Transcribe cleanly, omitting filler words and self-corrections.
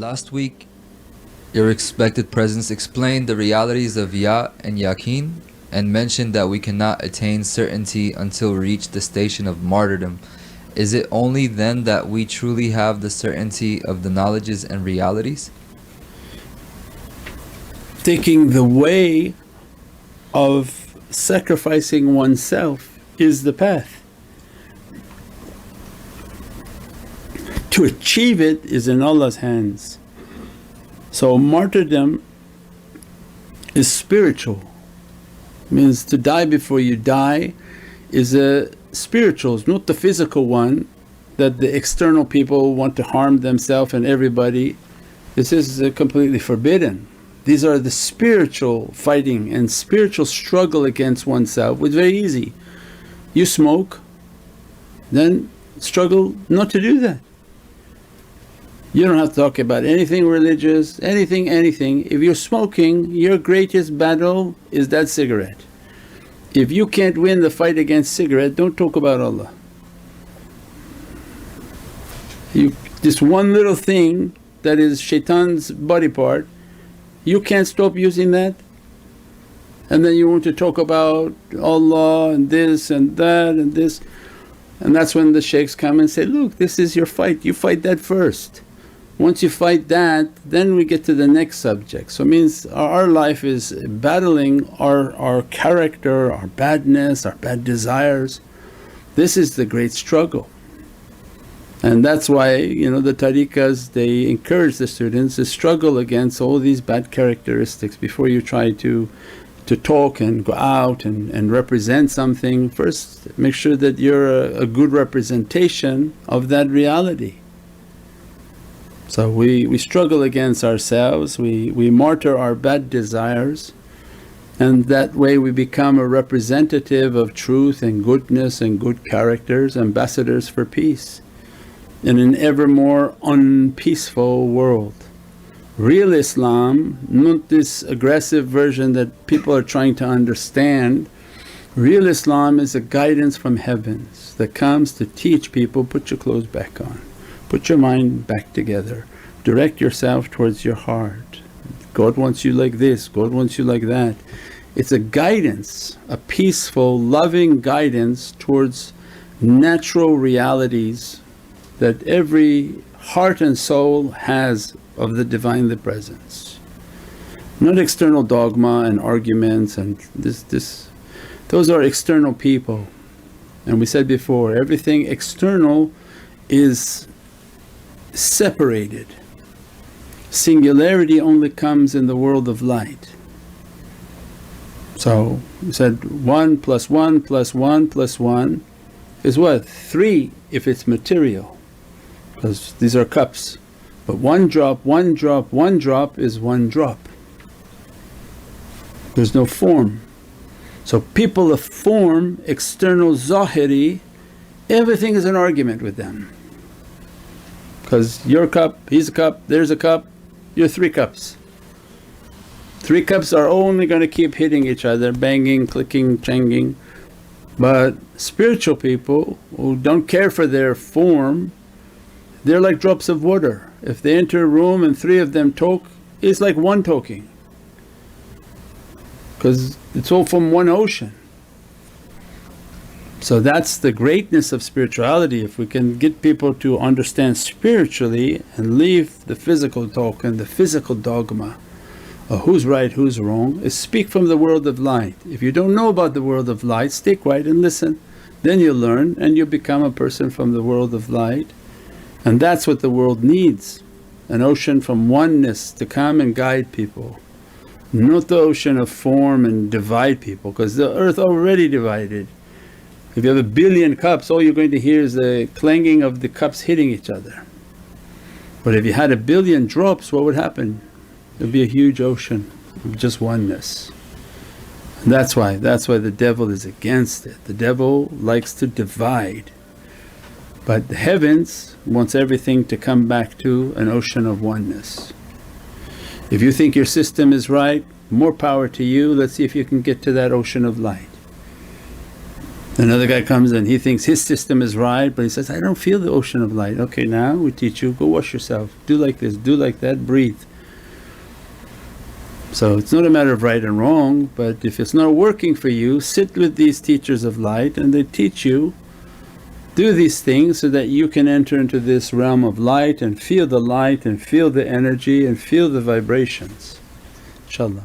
Last week, your expected presence explained the realities of Ya and Yaqeen and mentioned that we cannot attain certainty until we reach the station of martyrdom. Is it only then that we truly have the certainty of the knowledges and realities? Taking the way of sacrificing oneself is the path. To achieve it is in Allah's hands. So martyrdom is spiritual, means to die before you die is a spiritual, it's not the physical one that the external people want to harm themselves and everybody. This is completely forbidden. These are the spiritual fighting and spiritual struggle against oneself, which is very easy. You smoke, then struggle not to do that. You don't have to talk about anything religious, anything. If you're smoking, your greatest battle is that cigarette. If you can't win the fight against cigarette, don't talk about Allah. This one little thing that is shaitan's body part, you can't stop using that, and then you want to talk about Allah and this and that and this. And that's when the shaykhs come and say, look, this is your fight, you fight that first. Once you fight that, then we get to the next subject. So it means our life is battling our character, our badness, our bad desires. This is the great struggle. And that's why the tariqas, they encourage the students to struggle against all these bad characteristics before you try to talk and go out and represent something. First make sure that you're a good representation of that reality. So we struggle against ourselves, we martyr our bad desires, and that way we become a representative of truth and goodness and good characters, ambassadors for peace in an ever more unpeaceful world. Real Islam, not this aggressive version that people are trying to understand. Real Islam is a guidance from heavens that comes to teach people, put your clothes back on. Put your mind back together, direct yourself towards your heart. God wants you like this, God wants you like that. It's a guidance, a peaceful, loving guidance towards natural realities that every heart and soul has of the Divinely Presence. Not external dogma and arguments and this. Those are external people. And we said before, everything external is separated. Singularity only comes in the world of light. So we said 1 + 1 + 1 + 1 is what? 3 if it's material, because these are cups. But one drop is one drop. There's no form. So people of form, external zahiri, everything is an argument with them. Because your cup, he's a cup, there's a cup, you're 3 cups. 3 cups are only going to keep hitting each other, banging, clicking, changing. But spiritual people who don't care for their form, they're like drops of water. If they enter a room and 3 of them talk, it's like one talking, because it's all from one ocean. So that's the greatness of spirituality. If we can get people to understand spiritually and leave the physical talk and the physical dogma of who's right, who's wrong, is speak from the world of light. If you don't know about the world of light, stay quiet and listen, then you'll learn and you'll become a person from the world of light. And that's what the world needs, an ocean from oneness to come and guide people, not the ocean of form and divide people, because the earth already divided. If you have 1 billion cups, all you're going to hear is the clanging of the cups hitting each other. But if you had 1 billion drops, what would happen? There'd be a huge ocean of just oneness. And that's why the devil is against it. The devil likes to divide. But the heavens wants everything to come back to an ocean of oneness. If you think your system is right, more power to you, let's see if you can get to that ocean of light. Another guy comes and he thinks his system is right, but he says, I don't feel the ocean of light. Okay, now we teach you, go wash yourself, do like this, do like that, breathe. So it's not a matter of right and wrong, but if it's not working for you, sit with these teachers of light and they teach you, do these things so that you can enter into this realm of light and feel the light and feel the energy and feel the vibrations, inshaAllah.